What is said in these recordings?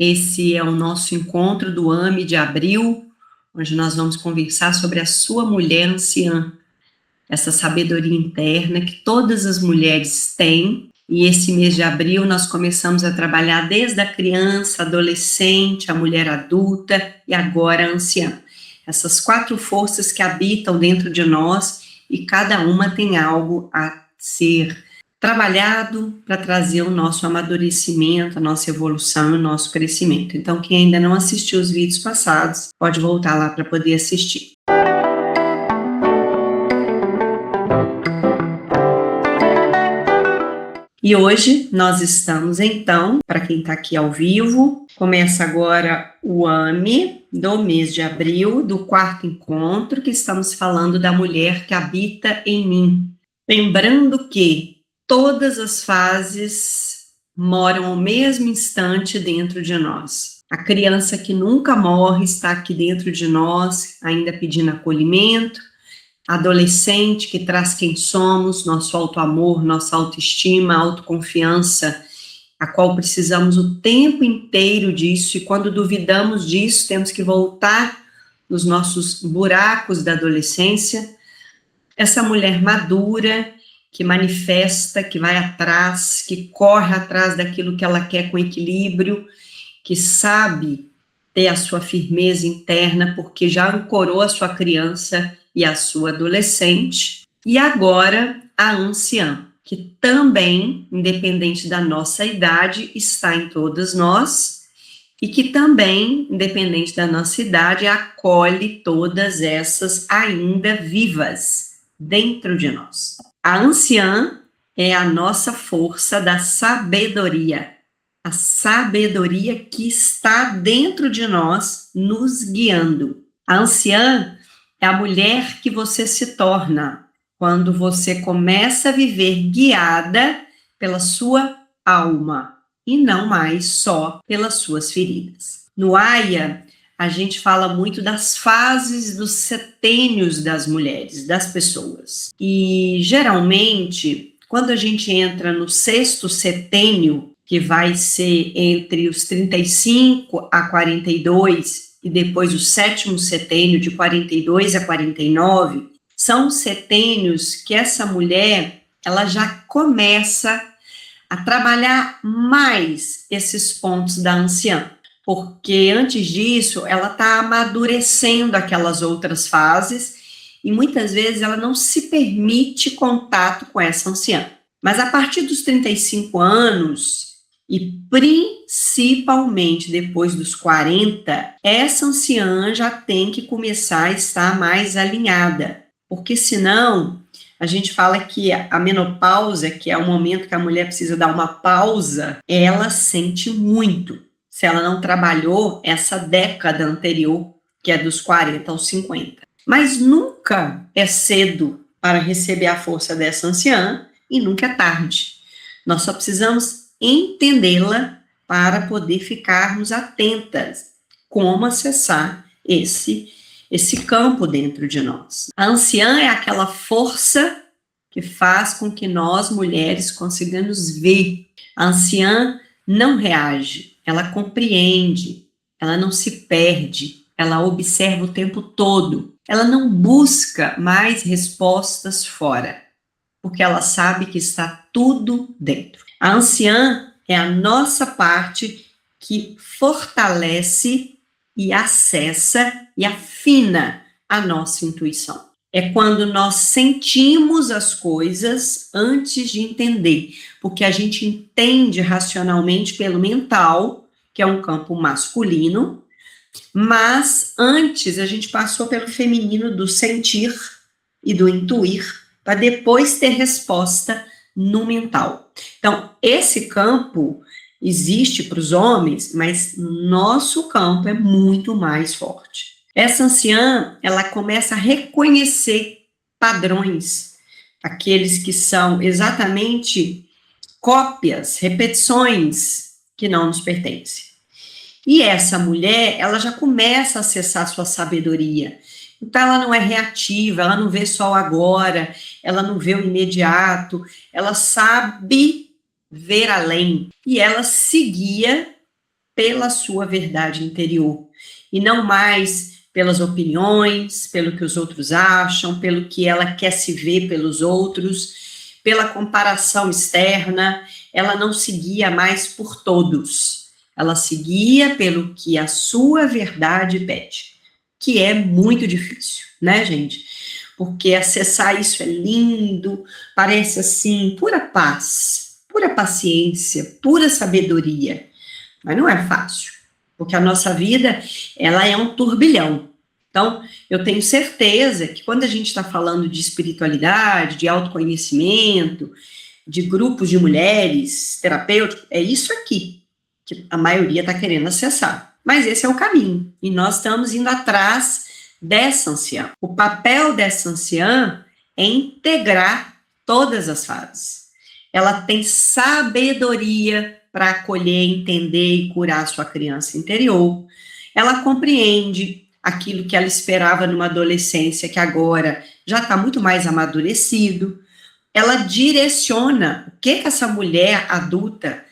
Esse é o nosso encontro do AME de abril, onde nós vamos conversar sobre a sua mulher anciã, essa sabedoria interna que todas as mulheres têm. E esse mês de abril nós começamos a trabalhar desde a criança, adolescente, a mulher adulta e agora a anciã. Essas 4 forças que habitam dentro de nós e cada uma tem algo a ser trabalhado para trazer o nosso amadurecimento, a nossa evolução e o nosso crescimento. Então, quem ainda não assistiu os vídeos passados, pode voltar lá para poder assistir. E hoje nós estamos, então, para quem está aqui ao vivo, começa agora o AME do mês de abril, do 4º encontro, que estamos falando da mulher que habita em mim. Lembrando que todas as fases moram ao mesmo instante dentro de nós. A criança que nunca morre está aqui dentro de nós, ainda pedindo acolhimento. Adolescente que traz quem somos, nosso auto-amor, nossa autoestima, autoconfiança, a qual precisamos o tempo inteiro disso, e quando duvidamos disso, temos que voltar nos nossos buracos da adolescência. Essa mulher madura, que manifesta, que vai atrás, que corre atrás daquilo que ela quer com equilíbrio, que sabe ter a sua firmeza interna, porque já ancorou a sua criança e a sua adolescente, e agora a anciã, que também, independente da nossa idade, está em todas nós, e que também, independente da nossa idade, acolhe todas essas ainda vivas dentro de nós. A anciã é a nossa força da sabedoria, a sabedoria que está dentro de nós, nos guiando. A anciã é a mulher que você se torna quando você começa a viver guiada pela sua alma e não mais só pelas suas feridas. No Aya, a gente fala muito das fases dos setênios das mulheres, das pessoas. E geralmente, quando a gente entra no 6º setênio, que vai ser entre os 35 a 42, e depois o 7º setênio, de 42 a 49, são setênios que essa mulher, ela já começa a trabalhar mais esses pontos da anciã, porque antes disso, ela está amadurecendo aquelas outras fases, e muitas vezes ela não se permite contato com essa anciã. Mas a partir dos 35 anos, e principalmente depois dos 40, essa anciã já tem que começar a estar mais alinhada, porque senão a gente fala que a menopausa, que é o momento que a mulher precisa dar uma pausa, ela sente muito, se ela não trabalhou essa década anterior, que é dos 40 aos 50. Mas nunca é cedo para receber a força dessa anciã e nunca é tarde. Nós só precisamos entendê-la para poder ficarmos atentas como acessar esse campo dentro de nós. A anciã é aquela força que faz com que nós, mulheres, consigamos ver. A anciã não reage, ela compreende, ela não se perde, ela observa o tempo todo, ela não busca mais respostas fora, porque ela sabe que está tudo dentro. A anciã é a nossa parte que fortalece e acessa e afina a nossa intuição. É quando nós sentimos as coisas antes de entender, porque a gente entende racionalmente pelo mental, que é um campo masculino, mas antes a gente passou pelo feminino do sentir e do intuir, para depois ter resposta no mental. Então, esse campo existe para os homens, mas nosso campo é muito mais forte. Essa anciã, ela começa a reconhecer padrões, aqueles que são exatamente cópias, repetições que não nos pertencem. E essa mulher, ela já começa a acessar sua sabedoria. Então, ela não é reativa, ela não vê só o agora, ela não vê o imediato, ela sabe ver além. E ela se guia pela sua verdade interior, e não mais pelas opiniões, pelo que os outros acham, pelo que ela quer se ver pelos outros, pela comparação externa. Ela não seguia mais por todos, ela seguia pelo que a sua verdade pede, que é muito difícil, né, gente? Porque acessar isso é lindo, parece assim, pura paz, pura paciência, pura sabedoria, mas não é fácil, porque a nossa vida, ela é um turbilhão. Então, eu tenho certeza que quando a gente está falando de espiritualidade, de autoconhecimento, de grupos de mulheres, terapêuticos, é isso aqui que a maioria está querendo acessar. Mas esse é o caminho, e nós estamos indo atrás dessa anciã. O papel dessa anciã é integrar todas as fases. Ela tem sabedoria para acolher, entender e curar sua criança interior. Ela compreende aquilo que ela esperava numa adolescência, que agora já está muito mais amadurecido. Ela direciona o que essa mulher adulta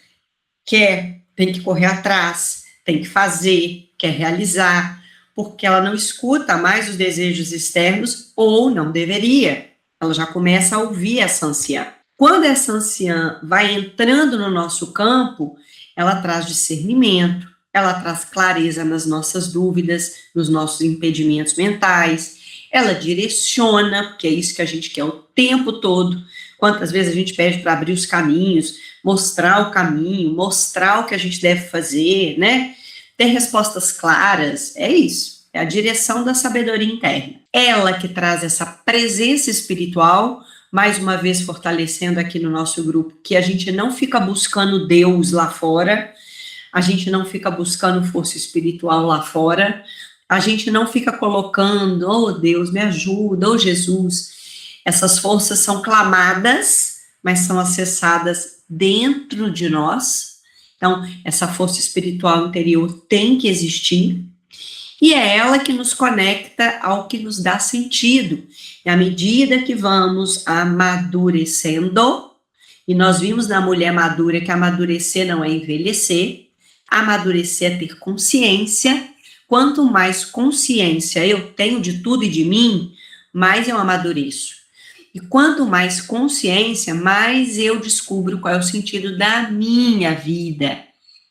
quer, tem que correr atrás, tem que fazer, quer realizar, porque ela não escuta mais os desejos externos, ou não deveria. Ela já começa a ouvir essa anciã. Quando essa anciã vai entrando no nosso campo, ela traz discernimento, ela traz clareza nas nossas dúvidas, nos nossos impedimentos mentais, ela direciona, porque é isso que a gente quer o tempo todo. Quantas vezes a gente pede para abrir os caminhos, mostrar o caminho, mostrar o que a gente deve fazer, né? Ter respostas claras, é isso, é a direção da sabedoria interna. Ela que traz essa presença espiritual, mais uma vez fortalecendo aqui no nosso grupo, que a gente não fica buscando Deus lá fora, a gente não fica buscando força espiritual lá fora, a gente não fica colocando, oh Deus, me ajuda, oh Jesus. Essas forças são clamadas, mas são acessadas dentro de nós. Então, essa força espiritual interior tem que existir, e é ela que nos conecta ao que nos dá sentido. E à medida que vamos amadurecendo, e nós vimos na mulher madura que amadurecer não é envelhecer, amadurecer é ter consciência. Quanto mais consciência eu tenho de tudo e de mim, mais eu amadureço. E quanto mais consciência, mais eu descubro qual é o sentido da minha vida,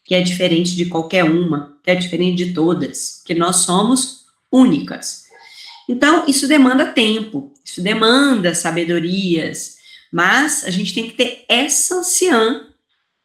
que é diferente de qualquer uma, que é diferente de todas, que nós somos únicas. Então, isso demanda tempo, isso demanda sabedorias, mas a gente tem que ter essa anciã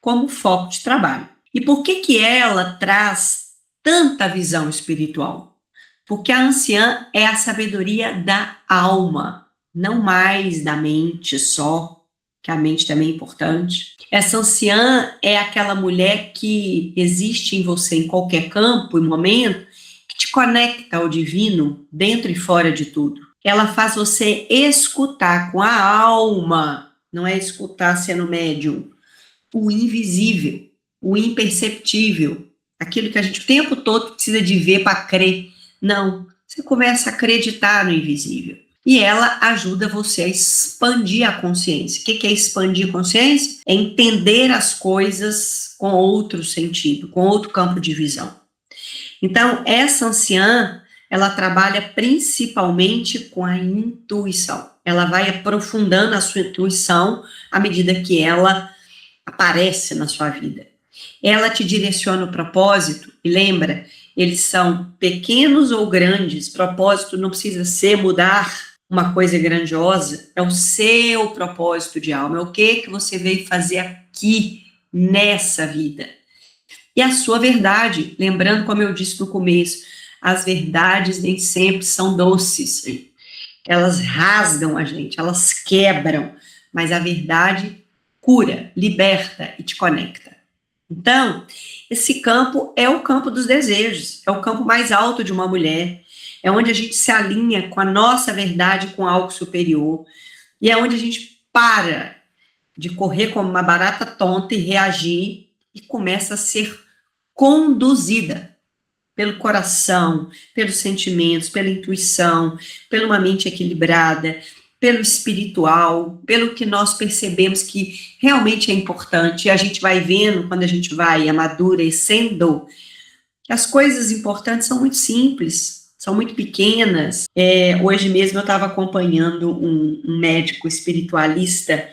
como foco de trabalho. E por que ela traz tanta visão espiritual? Porque a anciã é a sabedoria da alma, não mais da mente só, que a mente também é importante. Essa anciã é aquela mulher que existe em você em qualquer campo e momento, que te conecta ao divino dentro e fora de tudo. Ela faz você escutar com a alma, não é escutar sendo médium, o invisível, o imperceptível, aquilo que a gente o tempo todo precisa de ver para crer. Não, você começa a acreditar no invisível. E ela ajuda você a expandir a consciência. O que é expandir a consciência? É entender as coisas com outro sentido, com outro campo de visão. Então, essa anciã, ela trabalha principalmente com a intuição. Ela vai aprofundando a sua intuição à medida que ela aparece na sua vida. Ela te direciona o propósito, e lembra, eles são pequenos ou grandes, propósito não precisa ser mudar uma coisa grandiosa, é o seu propósito de alma, é o que você veio fazer aqui, nessa vida. E a sua verdade, lembrando como eu disse no começo, as verdades nem sempre são doces, elas rasgam a gente, elas quebram, mas a verdade cura, liberta e te conecta. Então, esse campo é o campo dos desejos, é o campo mais alto de uma mulher, é onde a gente se alinha com a nossa verdade, com algo superior, e é onde a gente para de correr como uma barata tonta e reagir, e começa a ser conduzida pelo coração, pelos sentimentos, pela intuição, pela uma mente equilibrada, pelo espiritual, pelo que nós percebemos que realmente é importante, e a gente vai vendo, quando a gente vai amadurecendo, que as coisas importantes são muito simples, são muito pequenas. Hoje mesmo eu estava acompanhando um médico espiritualista,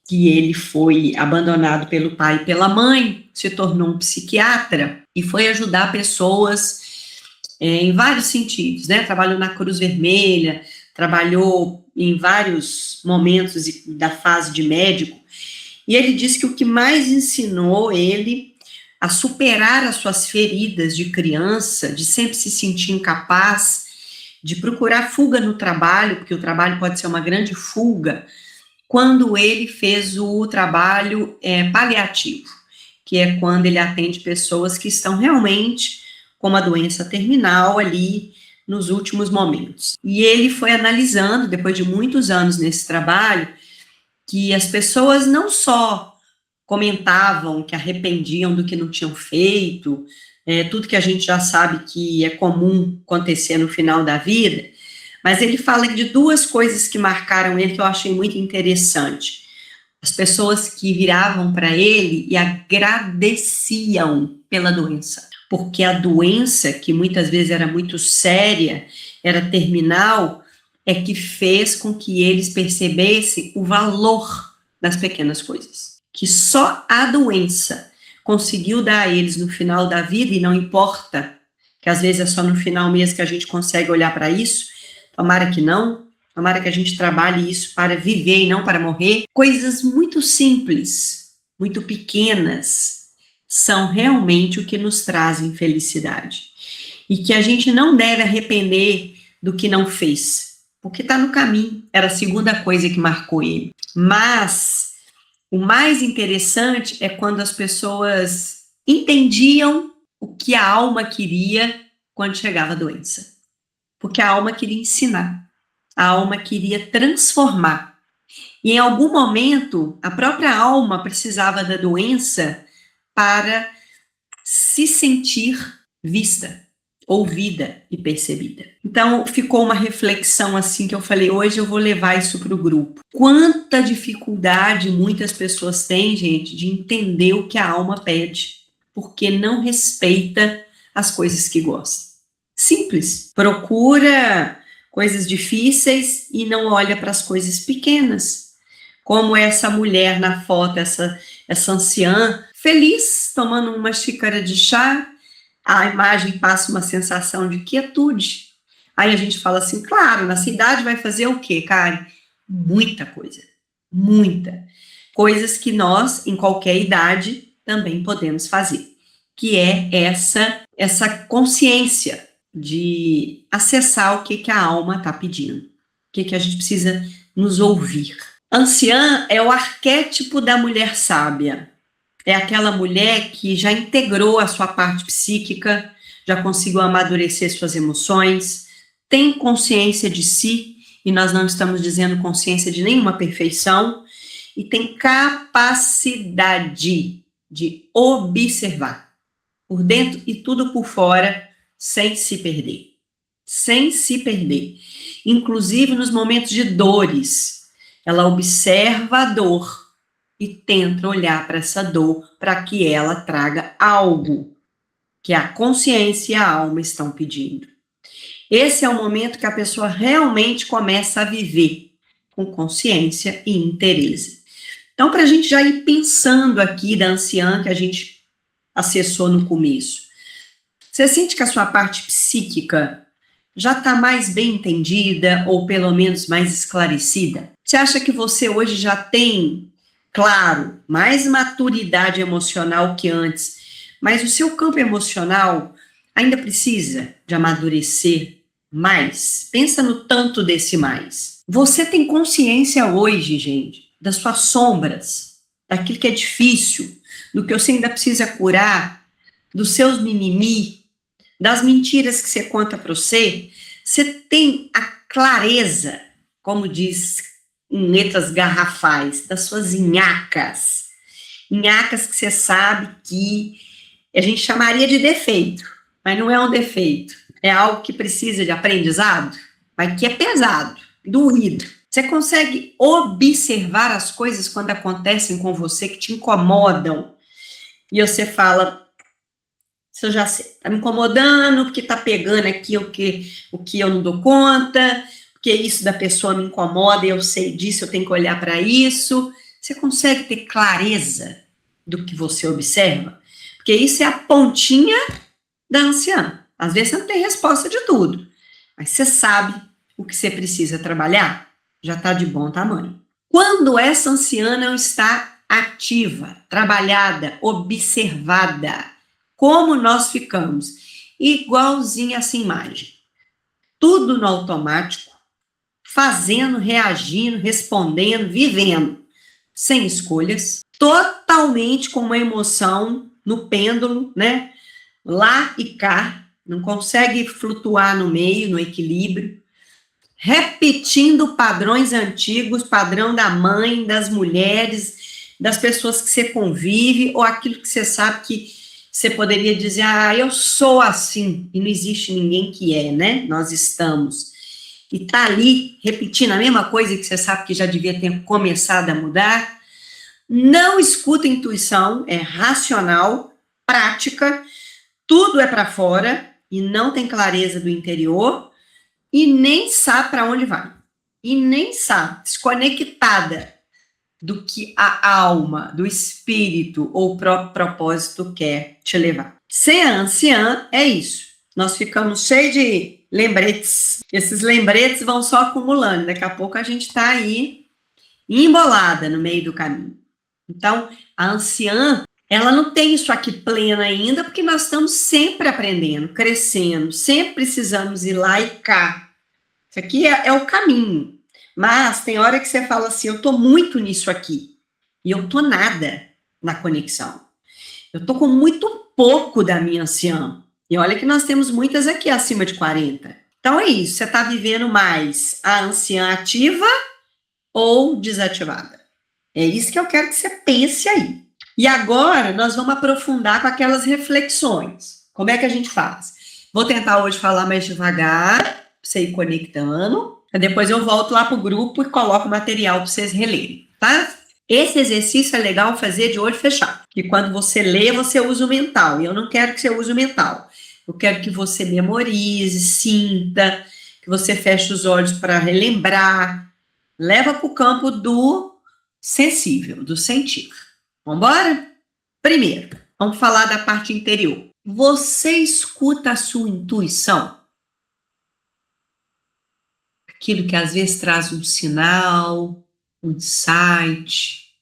que ele foi abandonado pelo pai e pela mãe, se tornou um psiquiatra e foi ajudar pessoas em vários sentidos, né? Trabalhou na Cruz Vermelha, trabalhou em vários momentos da fase de médico, e ele disse que o que mais ensinou ele a superar as suas feridas de criança, de sempre se sentir incapaz, de procurar fuga no trabalho, porque o trabalho pode ser uma grande fuga, quando ele fez o trabalho paliativo, que é quando ele atende pessoas que estão realmente com uma doença terminal ali nos últimos momentos. E ele foi analisando, depois de muitos anos nesse trabalho, que as pessoas não só comentavam que arrependiam do que não tinham feito, tudo que a gente já sabe que é comum acontecer no final da vida, mas ele fala de duas coisas que marcaram ele que eu achei muito interessante. As pessoas que viravam para ele e agradeciam pela doença, porque a doença, que muitas vezes era muito séria, era terminal, é que fez com que eles percebessem o valor das pequenas coisas, que só a doença conseguiu dar a eles no final da vida, e não importa, que às vezes é só no final mesmo que a gente consegue olhar para isso, tomara que não, tomara que a gente trabalhe isso para viver e não para morrer. Coisas muito simples, muito pequenas, são realmente o que nos trazem felicidade. E que a gente não deve arrepender do que não fez, porque está no caminho. Era a segunda coisa que marcou ele. Mas o mais interessante é quando as pessoas entendiam o que a alma queria quando chegava a doença. Porque a alma queria ensinar, a alma queria transformar. E em algum momento, a própria alma precisava da doença para se sentir vista, ouvida e percebida. Então, ficou uma reflexão assim que eu falei, hoje eu vou levar isso para o grupo. Quanta dificuldade muitas pessoas têm, gente, de entender o que a alma pede, porque não respeita as coisas que gosta. Simples. Procura coisas difíceis e não olha para as coisas pequenas. Como essa mulher na foto, essa anciã, feliz, tomando uma xícara de chá, a imagem passa uma sensação de quietude. Aí a gente fala assim, claro, na cidade vai fazer o quê, Karen? Muita coisa. Muita. Coisas que nós, em qualquer idade, também podemos fazer. Que é essa consciência de acessar o que a alma está pedindo, o que a gente precisa nos ouvir. Anciã é o arquétipo da mulher sábia, é aquela mulher que já integrou a sua parte psíquica, já conseguiu amadurecer suas emoções, tem consciência de si, e nós não estamos dizendo consciência de nenhuma perfeição, e tem capacidade de observar, por dentro e tudo por fora, sem se perder. Sem se perder. Inclusive nos momentos de dores, ela observa a dor e tenta olhar para essa dor para que ela traga algo que a consciência e a alma estão pedindo. Esse é o momento que a pessoa realmente começa a viver com consciência e interesse. Então, para a gente já ir pensando aqui da anciã que a gente acessou no começo, você sente que a sua parte psíquica já está mais bem entendida ou pelo menos mais esclarecida? Você acha que você hoje já tem, claro, mais maturidade emocional que antes, mas o seu campo emocional ainda precisa de amadurecer mais? Pensa no tanto desse mais. Você tem consciência hoje, gente, das suas sombras, daquilo que é difícil, do que você ainda precisa curar, dos seus mimimi, das mentiras que você conta para você? Você tem a clareza, como diz em letras garrafais, das suas nhaques que você sabe que a gente chamaria de defeito, mas não é um defeito, é algo que precisa de aprendizado, mas que é pesado, doído. Você consegue observar as coisas quando acontecem com você que te incomodam? E você fala, isso eu já sei, tá me incomodando, porque tá pegando aqui o que eu não dou conta, porque isso da pessoa me incomoda, eu sei disso, eu tenho que olhar para isso. Você consegue ter clareza do que você observa? Porque isso é a pontinha da anciã. Às vezes você não tem resposta de tudo, mas você sabe o que você precisa trabalhar, já está de bom tamanho. Quando essa anciã não está ativa, trabalhada, observada, como nós ficamos? Igualzinho essa imagem. Tudo no automático, fazendo, reagindo, respondendo, vivendo, sem escolhas, totalmente com uma emoção no pêndulo, né? Lá e cá, não consegue flutuar no meio, no equilíbrio, repetindo padrões antigos, padrão da mãe, das mulheres, das pessoas que você convive, ou aquilo que você sabe que você poderia dizer, ah, eu sou assim, e não existe ninguém que é, né? Nós estamos. E tá ali, repetindo a mesma coisa que você sabe que já devia ter começado a mudar. Não escuta intuição, é racional, prática, tudo é para fora, e não tem clareza do interior, e nem sabe para onde vai. E nem sabe, desconectada do que a alma, do espírito ou o próprio propósito quer te levar. Ser anciã é isso. Nós ficamos cheios de lembretes. Esses lembretes vão só acumulando. Daqui a pouco a gente está aí embolada no meio do caminho. Então, a anciã, ela não tem isso aqui plena ainda, porque nós estamos sempre aprendendo, crescendo, sempre precisamos ir lá e cá. Isso aqui é o caminho. Mas tem hora que você fala assim, eu estou muito nisso aqui, e eu estou nada na conexão. Eu estou com muito pouco da minha anciã. E olha que nós temos muitas aqui acima de 40. Então é isso, você está vivendo mais a anciã ativa ou desativada? É isso que eu quero que você pense aí. E agora nós vamos aprofundar com aquelas reflexões. Como é que a gente faz? Vou tentar hoje falar mais devagar, para você ir conectando. Depois eu volto lá para o grupo e coloco o material para vocês relerem, tá? Esse exercício é legal fazer de olho fechado. E quando você lê, você usa o mental. E eu não quero que você use o mental. Eu quero que você memorize, sinta, que você feche os olhos para relembrar. Leva para o campo do sensível, do sentir. Vamos embora? Primeiro, vamos falar da parte interior. Você escuta a sua intuição? Aquilo que às vezes traz um sinal, um insight,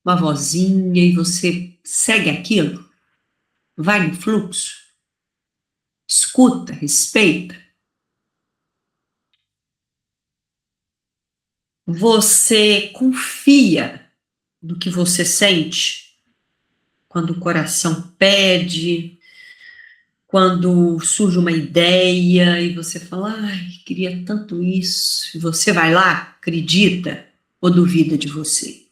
uma vozinha e você segue aquilo? Vai no fluxo? Escuta, respeita? Você confia no que você sente quando o coração pede, quando surge uma ideia e você fala, ai, queria tanto isso, e você vai lá, acredita ou duvida de você?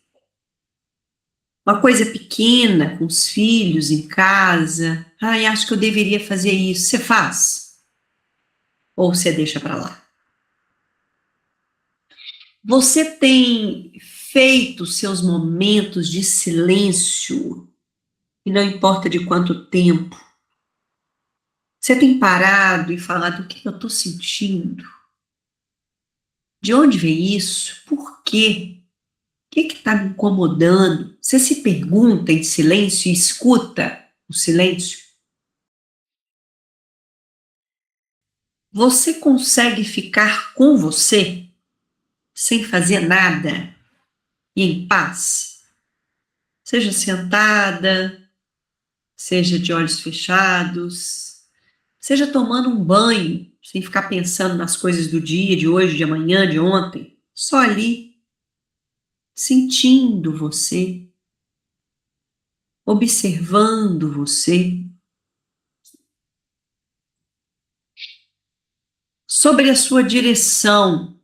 Uma coisa pequena, com os filhos em casa, ai, acho que eu deveria fazer isso, você faz? Ou você deixa para lá? Você tem feito seus momentos de silêncio, e não importa de quanto tempo, você tem parado e falado o que eu estou sentindo? De onde vem isso? Por quê? O que está me incomodando? Você se pergunta em silêncio e escuta o silêncio? Você consegue ficar com você sem fazer nada e em paz? Seja sentada, seja de olhos fechados, seja tomando um banho, sem ficar pensando nas coisas do dia, de hoje, de amanhã, de ontem, só ali, sentindo você, observando você. Sobre a sua direção,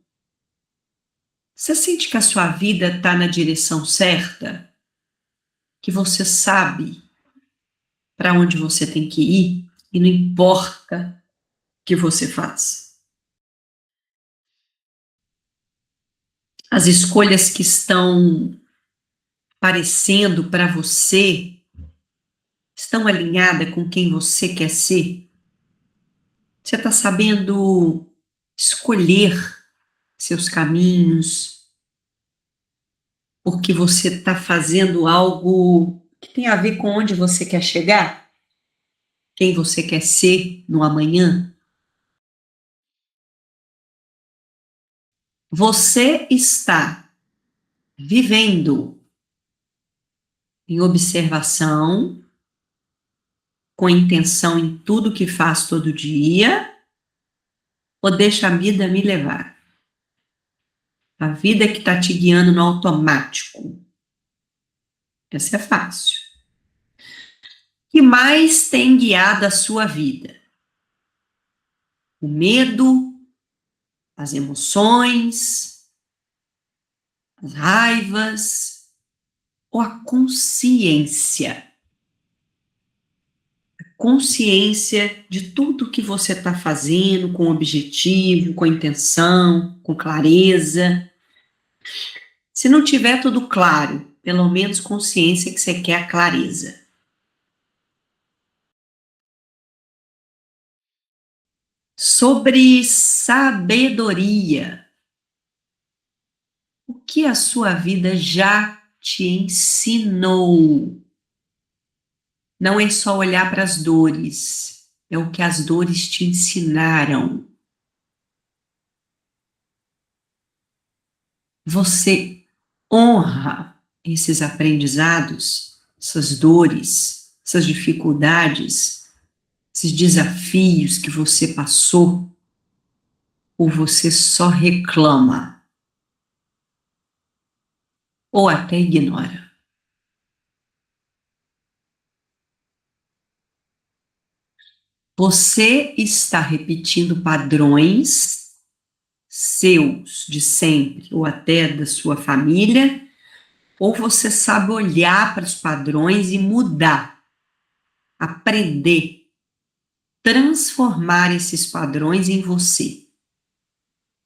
você sente que a sua vida está na direção certa? Que você sabe para onde você tem que ir e não importa o que você faz? As escolhas que estão aparecendo para você estão alinhadas com quem você quer ser? Você está sabendo escolher seus caminhos, porque você está fazendo algo que tem a ver com onde você quer chegar? Quem você quer ser no amanhã? Você está vivendo em observação, com intenção em tudo que faz todo dia, ou deixa a vida me levar? A vida que está te guiando no automático. Essa é fácil. O que mais tem guiado a sua vida? O medo, as emoções, as raivas ou a consciência? Consciência de tudo que você está fazendo com objetivo, com intenção, com clareza. Se não tiver tudo claro, pelo menos consciência que você quer a clareza. Sobre sabedoria. O que a sua vida já te ensinou? Não é só olhar para as dores, é o que as dores te ensinaram. Você honra esses aprendizados, essas dores, essas dificuldades, esses desafios que você passou, ou você só reclama, ou até ignora? Você está repetindo padrões seus de sempre, ou até da sua família, ou você sabe olhar para os padrões e mudar, aprender, transformar esses padrões em você,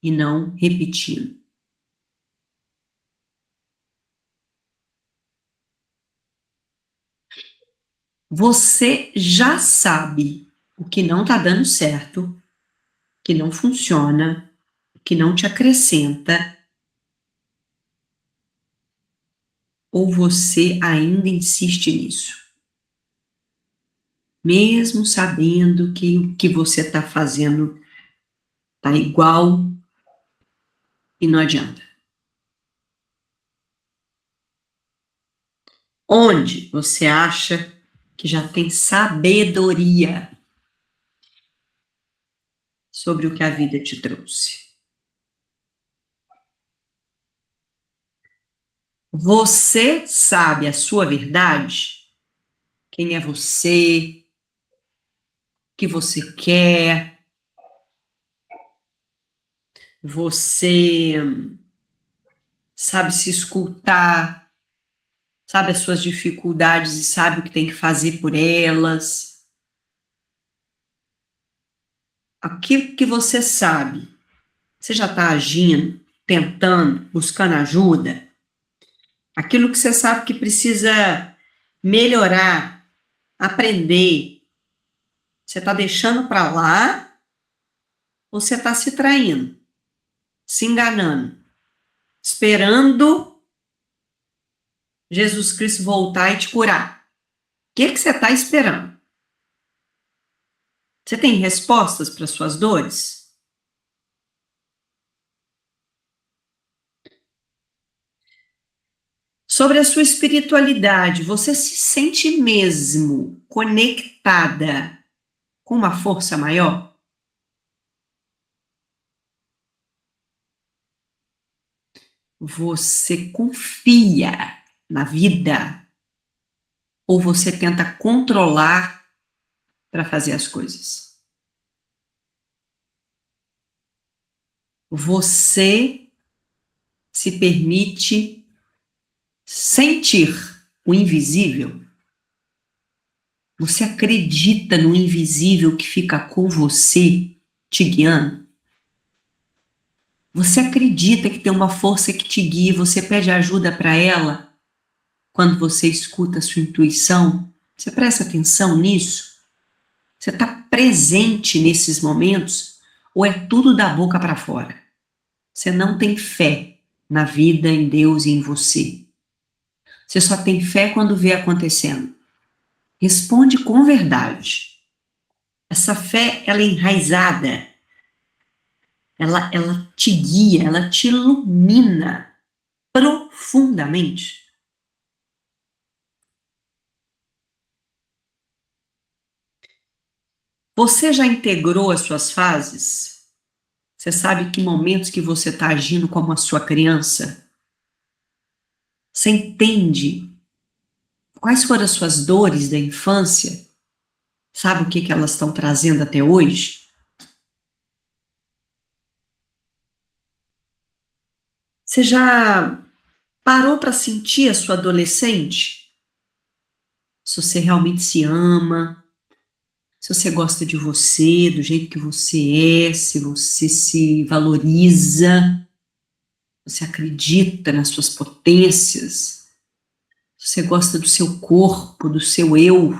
e não repetindo? Você já sabe o que não está dando certo, que não funciona, que não te acrescenta, ou você ainda insiste nisso? Mesmo sabendo que o que você está fazendo está igual e não adianta. Onde você acha que já tem sabedoria sobre o que a vida te trouxe? Você sabe a sua verdade? Quem é você? O que você quer? Você sabe se escutar? Sabe as suas dificuldades e sabe o que tem que fazer por elas? Aquilo que você sabe, você já está agindo, tentando, buscando ajuda? Aquilo que você sabe que precisa melhorar, aprender, você está deixando para lá ou você está se traindo, se enganando, esperando Jesus Cristo voltar e te curar? O que você está esperando? Você tem respostas para suas dores? Sobre a sua espiritualidade, você se sente mesmo conectada com uma força maior? Você confia na vida ou você tenta controlar para fazer as coisas? Você se permite sentir o invisível? Você acredita no invisível que fica com você, te guiando? Você acredita que tem uma força que te guia, você pede ajuda para ela quando você escuta a sua intuição? Você presta atenção nisso? Você está presente nesses momentos ou é tudo da boca para fora? Você não tem fé na vida, em Deus e em você. Você só tem fé quando vê acontecendo. Responde com verdade. Essa fé, ela é enraizada, ela te guia, ela te ilumina profundamente. Você já integrou as suas fases? Você sabe que momentos que você está agindo como a sua criança? Você entende quais foram as suas dores da infância? Sabe o que elas estão trazendo até hoje? Você já parou para sentir a sua adolescente? Se você realmente se ama, se você gosta de você, do jeito que você é, se você se valoriza, você acredita nas suas potências, se você gosta do seu corpo, do seu eu.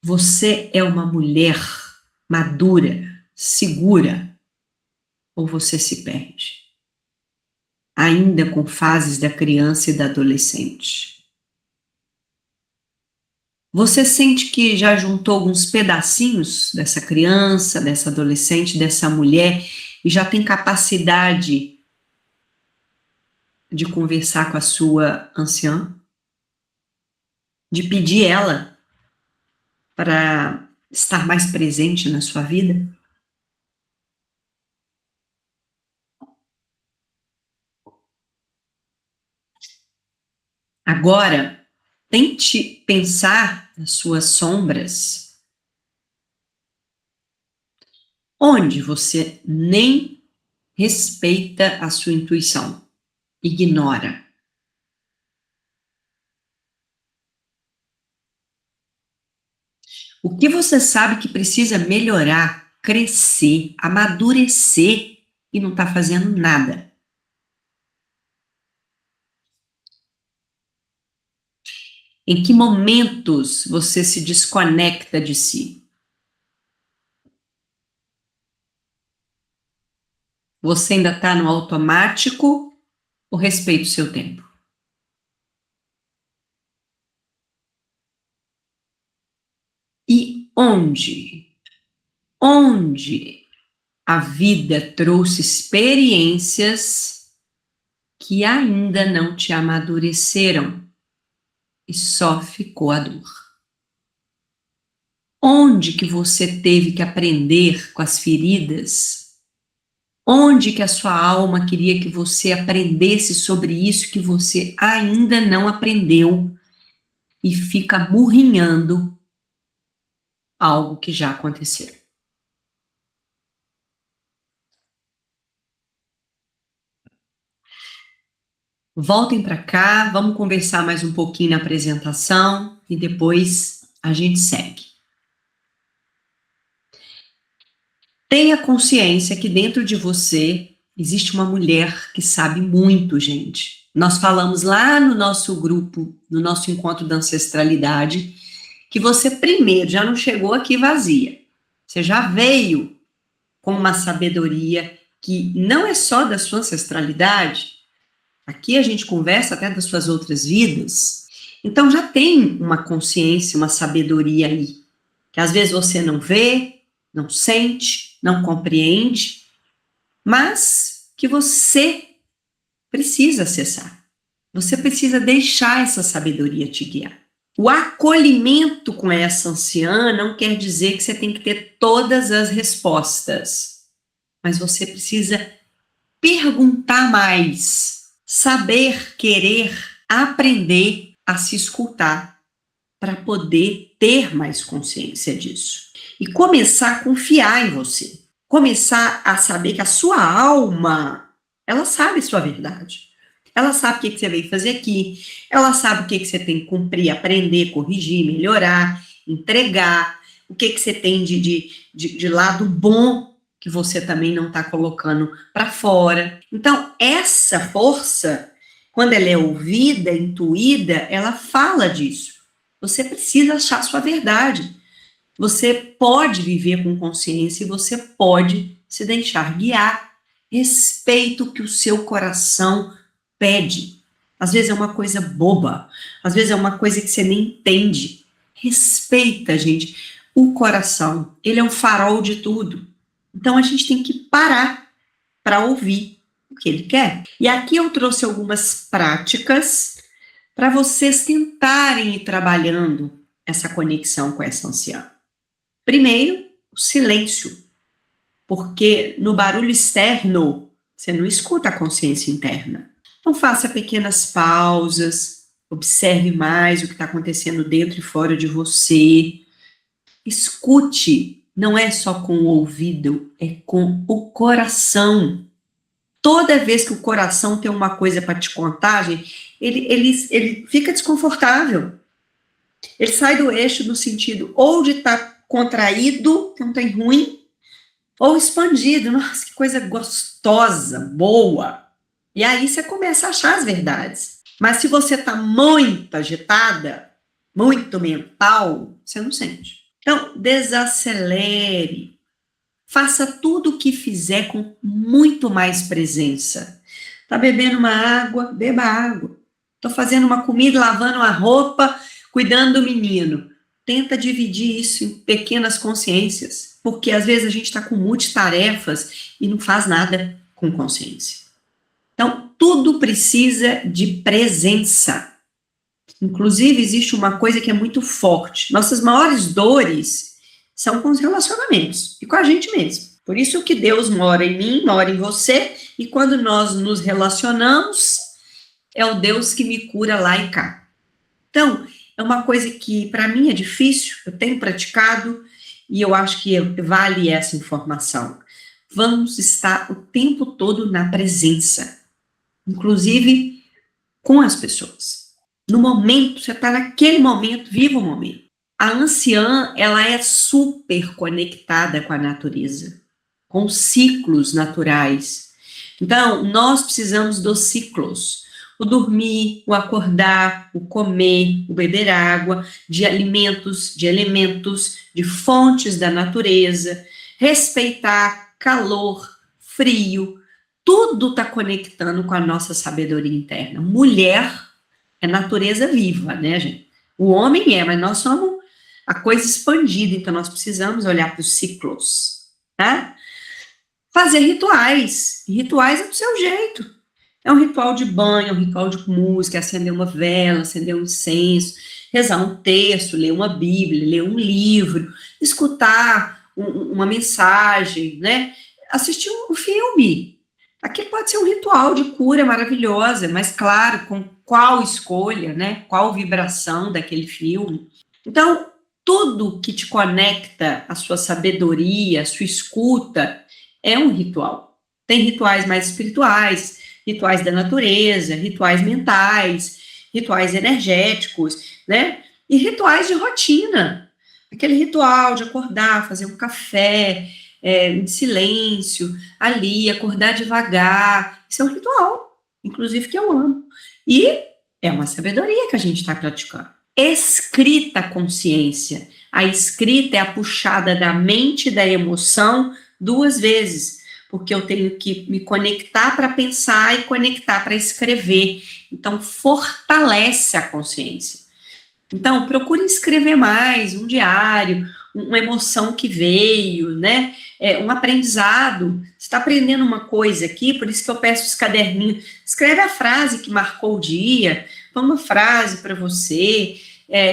Você é uma mulher madura, segura, ou você se perde? Ainda com fases da criança e da adolescente. Você sente que já juntou alguns pedacinhos dessa criança, dessa adolescente, dessa mulher e já tem capacidade de conversar com a sua anciã? De pedir ela para estar mais presente na sua vida? Agora, tente pensar nas suas sombras, onde você nem respeita a sua intuição, ignora. O que você sabe que precisa melhorar, crescer, amadurecer e não está fazendo nada? Em que momentos você se desconecta de si? Você ainda está no automático ou respeita o seu tempo? E onde a vida trouxe experiências que ainda não te amadureceram e só ficou a dor? Onde que você teve que aprender com as feridas? Onde que a sua alma queria que você aprendesse sobre isso que você ainda não aprendeu e fica murrinhando algo que já aconteceu? Voltem para cá, vamos conversar mais um pouquinho na apresentação e depois a gente segue. Tenha consciência que dentro de você existe uma mulher que sabe muito, gente. Nós falamos lá no nosso grupo, no nosso encontro da ancestralidade, que você primeiro já não chegou aqui vazia. Você já veio com uma sabedoria que não é só da sua ancestralidade. Aqui a gente conversa até das suas outras vidas. Então já tem uma consciência, uma sabedoria aí, que às vezes você não vê, não sente, não compreende, mas que você precisa acessar. Você precisa deixar essa sabedoria te guiar. O acolhimento com essa anciã não quer dizer que você tem que ter todas as respostas, mas você precisa perguntar mais, saber, querer, aprender a se escutar para poder ter mais consciência disso. E começar a confiar em você. Começar a saber que a sua alma, ela sabe sua verdade. Ela sabe o que você veio fazer aqui. Ela sabe o que você tem que cumprir, aprender, corrigir, melhorar, entregar. o que você tem de lado bom que você também não está colocando para fora. Então, essa força, quando ela é ouvida, intuída, ela fala disso. Você precisa achar sua verdade. Você pode viver com consciência e você pode se deixar guiar. Respeita o que o seu coração pede. Às vezes é uma coisa boba, às vezes é uma coisa que você nem entende. Respeita, gente. O coração, ele é um farol de tudo. Então a gente tem que parar para ouvir o que ele quer. E aqui eu trouxe algumas práticas para vocês tentarem ir trabalhando essa conexão com essa anciã. Primeiro, o silêncio, porque no barulho externo você não escuta a consciência interna. Então faça pequenas pausas, observe mais o que está acontecendo dentro e fora de você. Escute, não é só com o ouvido, é com o coração. Toda vez que o coração tem uma coisa para te contar, gente, ele fica desconfortável. Ele sai do eixo no sentido ou de estar contraído, que não tem ruim, ou expandido. Nossa, que coisa gostosa, boa. E aí você começa a achar as verdades. Mas se você está muito agitada, muito mental, você não sente. Então, desacelere. Faça tudo o que fizer com muito mais presença. Tá bebendo uma água? Beba água. Tô fazendo uma comida, lavando a roupa, cuidando do menino. Tenta dividir isso em pequenas consciências, porque às vezes a gente está com multitarefas e não faz nada com consciência. Então, tudo precisa de presença. Inclusive, existe uma coisa que é muito forte. Nossas maiores dores são com os relacionamentos e com a gente mesmo. Por isso que Deus mora em mim, mora em você, e quando nós nos relacionamos, é o Deus que me cura lá e cá. Então, é uma coisa que para mim é difícil, eu tenho praticado, e eu acho que vale essa informação. Vamos estar o tempo todo na presença, inclusive com as pessoas. No momento, você está naquele momento, viva o momento. A anciã, ela é super conectada com a natureza, com os ciclos naturais. Então, nós precisamos dos ciclos. O dormir, o acordar, o comer, o beber água, de alimentos, de elementos, de fontes da natureza, respeitar calor, frio, tudo está conectando com a nossa sabedoria interna. Mulher é natureza viva, né, gente? O homem é, mas nós somos a coisa expandida, então nós precisamos olhar para os ciclos, tá? Fazer rituais. Rituais é do seu jeito. É um ritual de banho, é um ritual de música, acender uma vela, acender um incenso, rezar um texto, ler uma Bíblia, ler um livro, escutar uma mensagem, né? Assistir um filme. Aqui pode ser um ritual de cura maravilhosa, mas claro, com qual escolha, né? Qual vibração daquele filme. Então, tudo que te conecta à sua sabedoria, à sua escuta, é um ritual. Tem rituais mais espirituais, rituais da natureza, rituais mentais, rituais energéticos, né? E rituais de rotina. Aquele ritual de acordar, fazer um café, em silêncio, ali, acordar devagar. Isso é um ritual, inclusive, que eu amo. E é uma sabedoria que a gente está praticando. Escrita consciência. A escrita é a puxada da mente e da emoção 2 vezes, porque eu tenho que me conectar para pensar e conectar para escrever. Então, fortalece a consciência. Então, procure escrever mais, um diário, uma emoção que veio, né? Um aprendizado. Você está aprendendo uma coisa aqui, por isso que eu peço os caderninhos. Escreve a frase que marcou o dia, uma frase para você,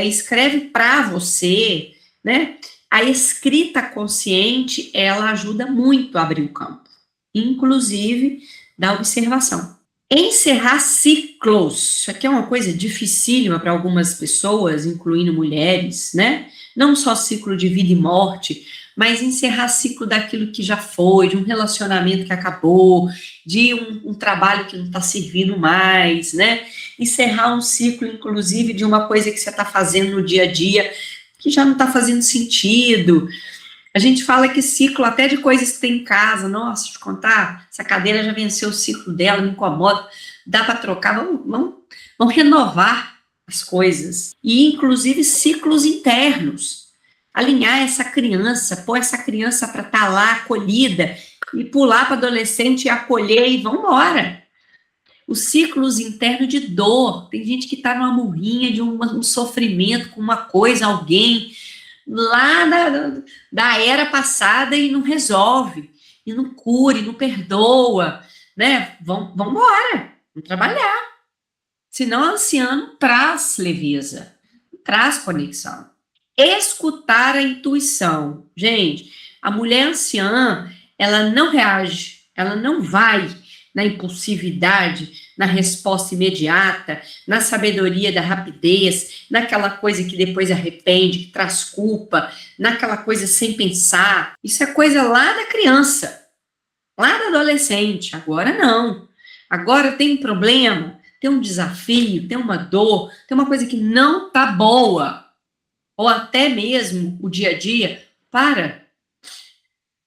escreve para você, né? A escrita consciente, ela ajuda muito a abrir o campo, inclusive da observação. Encerrar ciclos, isso aqui é uma coisa dificílima para algumas pessoas, incluindo mulheres, né? Não só ciclo de vida e morte, mas encerrar ciclo daquilo que já foi, de um relacionamento que acabou, de um trabalho que não está servindo mais, né? Encerrar um ciclo, inclusive, de uma coisa que você está fazendo no dia a dia, que já não está fazendo sentido. A gente fala que ciclo até de coisas que tem em casa. Nossa, deixa eu te contar, essa cadeira já venceu o ciclo dela, me incomoda, dá para trocar, vamos renovar as coisas. E, inclusive, ciclos internos. Alinhar essa criança, pôr essa criança para estar lá acolhida e pular para adolescente e acolher e vamos embora. Os ciclos internos de dor. Tem gente que está numa murrinha de um sofrimento com uma coisa, alguém lá da era passada e não resolve, e não cura, e não perdoa, né? Vamos embora, vamos trabalhar. Senão, o anciano traz leveza, traz conexão. Escutar a intuição. Gente, a mulher anciã, ela não reage, ela não vai na impulsividade, na resposta imediata, na sabedoria da rapidez, naquela coisa que depois arrepende, que traz culpa, naquela coisa sem pensar. Isso é coisa lá da criança, lá da adolescente. Agora não. Agora tem um problema, tem um desafio, tem uma dor, tem uma coisa que não está boa, ou até mesmo o dia a dia. Para,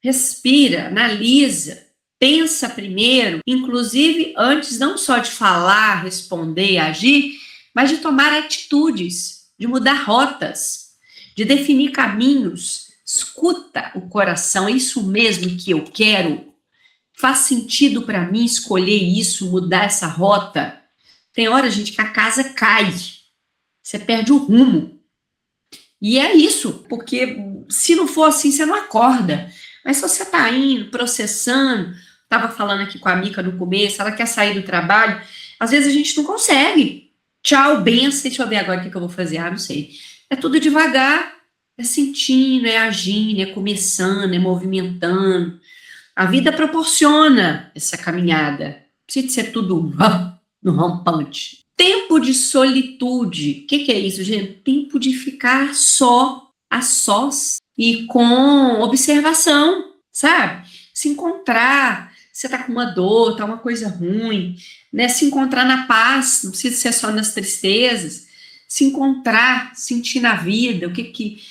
respira, analisa, pensa primeiro, inclusive antes não só de falar, responder, agir, mas de tomar atitudes, de mudar rotas, de definir caminhos. Escuta o coração, é isso mesmo que eu quero? Faz sentido para mim escolher isso, mudar essa rota? Tem hora, gente, que a casa cai, você perde o rumo. E é isso, porque se não for assim, você não acorda. Mas se você está indo, processando, estava falando aqui com a Mica no começo, ela quer sair do trabalho, às vezes a gente não consegue. Tchau, benção, deixa eu ver agora o que eu vou fazer, não sei. É tudo devagar, é sentindo, é agindo, é começando, é movimentando. A vida proporciona essa caminhada. Precisa ser tudo no rampante. Tempo de solitude. O que é isso, gente? Tempo de ficar só, a sós e com observação, sabe? Se encontrar. Você tá com uma dor, tá uma coisa ruim, né? Se encontrar na paz, não precisa ser só nas tristezas. Se encontrar, sentir na vida, o que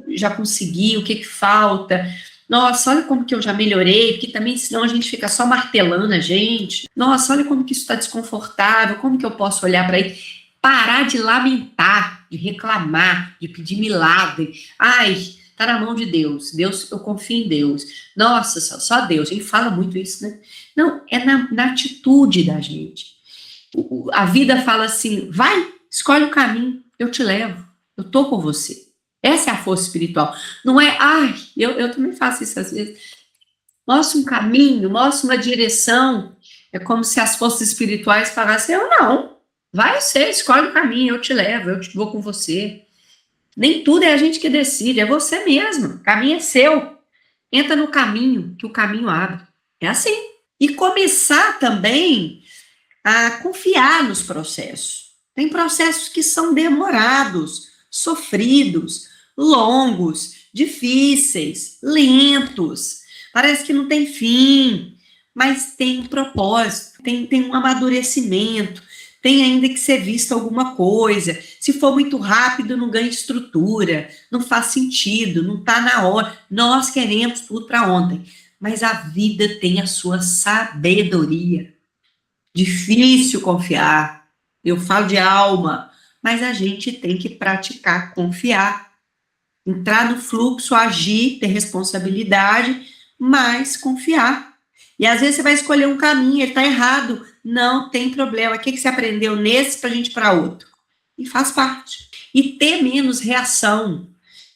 já consegui, o que falta. Nossa, olha como que eu já melhorei, porque também senão a gente fica só martelando a gente. Nossa, olha como que isso está desconfortável, como que eu posso olhar para aí? Parar de lamentar, de reclamar, de pedir milagre. Ai, tá na mão de Deus. Deus, eu confio em Deus. Nossa, só Deus. A gente fala muito isso, né? Não, é na atitude da gente. A vida fala assim, vai, escolhe o caminho, eu te levo, eu tô com você. Essa é a força espiritual. Não é, eu também faço isso às vezes. Mostra um caminho, mostra uma direção. É como se as forças espirituais falassem, eu não. Vai você, escolhe o caminho, eu te levo, vou com você. Nem tudo é a gente que decide, é você mesmo. O caminho é seu. Entra no caminho, que o caminho abre. É assim. E começar também a confiar nos processos. Tem processos que são demorados, sofridos, longos, difíceis, lentos, parece que não tem fim, mas tem um propósito, tem um amadurecimento, tem ainda que ser visto alguma coisa. Se for muito rápido, não ganha estrutura, não faz sentido, não está na hora. Nós queremos tudo para ontem, mas a vida tem a sua sabedoria. Difícil confiar, eu falo de alma, mas a gente tem que praticar confiar. Entrar no fluxo, agir, ter responsabilidade, mas confiar. E às vezes você vai escolher um caminho, ele está errado, não tem problema. O que você aprendeu nesse para a gente ir para outro? E faz parte. E ter menos reação,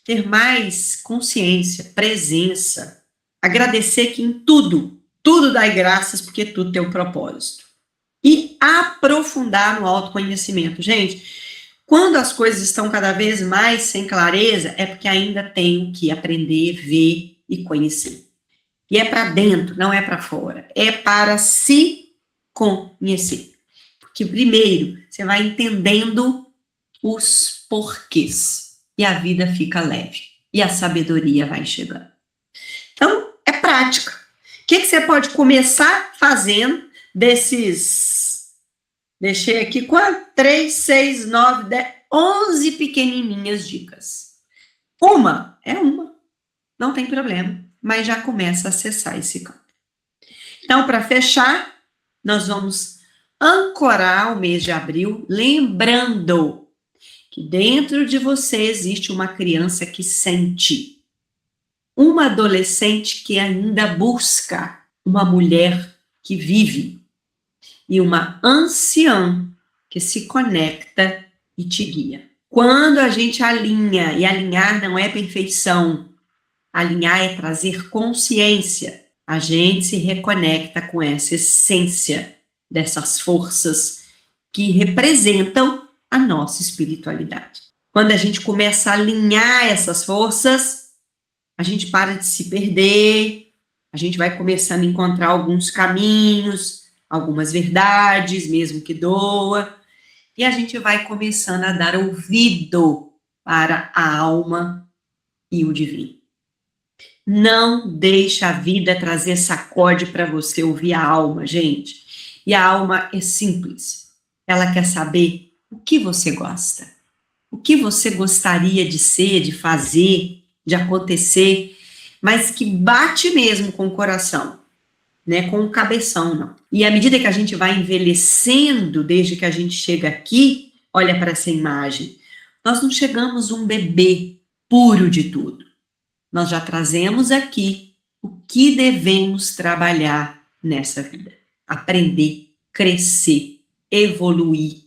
ter mais consciência, presença, agradecer que em tudo dai graças, porque tudo tem um propósito. E aprofundar no autoconhecimento. Gente, quando as coisas estão cada vez mais sem clareza, é porque ainda tem que aprender, ver e conhecer. E é para dentro, não é para fora. É para se conhecer. Porque primeiro, você vai entendendo os porquês. E a vida fica leve. E a sabedoria vai chegando. Então, é prática. O que você pode começar fazendo desses... Deixei aqui quanto? 3, 6, 9, 10, 11 pequenininhas dicas. uma, não tem problema, mas já começa a acessar esse campo. Então, para fechar, nós vamos ancorar o mês de abril, lembrando que dentro de você existe uma criança que sente, uma adolescente que ainda busca, uma mulher que vive e uma anciã que se conecta e te guia. Quando a gente alinha, e alinhar não é perfeição, alinhar é trazer consciência, a gente se reconecta com essa essência dessas forças que representam a nossa espiritualidade. Quando a gente começa a alinhar essas forças, a gente para de se perder, a gente vai começando a encontrar alguns caminhos, algumas verdades, mesmo que doa, e a gente vai começando a dar ouvido para a alma e o divino. Não deixa a vida trazer sacode para você ouvir a alma, gente. E a alma é simples. Ela quer saber o que você gosta, o que você gostaria de ser, de fazer, de acontecer, mas que bate mesmo com o coração, né? Com o cabeção, não. E à medida que a gente vai envelhecendo, desde que a gente chega aqui, olha para essa imagem, nós não chegamos um bebê puro de tudo. Nós já trazemos aqui o que devemos trabalhar nessa vida. Aprender, crescer, evoluir.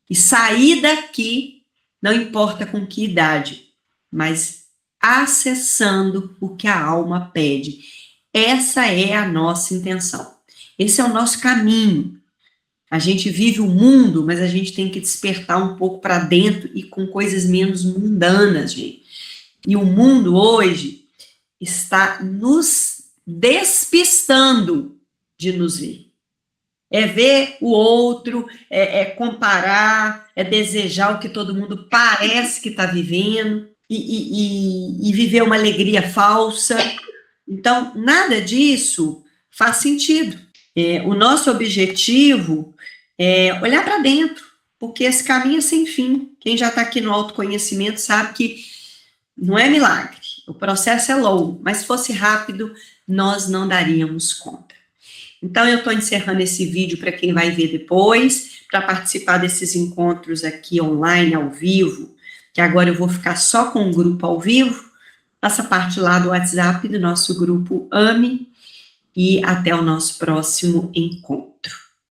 E sair daqui, não importa com que idade, mas acessando o que a alma pede. Essa é a nossa intenção. Esse é o nosso caminho. A gente vive o mundo, mas a gente tem que despertar um pouco para dentro e com coisas menos mundanas, gente. E o mundo hoje está nos despistando de nos ver. É ver o outro, é comparar, é desejar o que todo mundo parece que está vivendo e viver uma alegria falsa. Então, nada disso faz sentido. O nosso objetivo é olhar para dentro, porque esse caminho é sem fim. Quem já está aqui no autoconhecimento sabe que não é milagre, o processo é longo, mas se fosse rápido, nós não daríamos conta. Então, eu estou encerrando esse vídeo para quem vai ver depois, para participar desses encontros aqui online, ao vivo, que agora eu vou ficar só com o grupo ao vivo, faça parte lá do WhatsApp do nosso grupo AME, e até o nosso próximo encontro.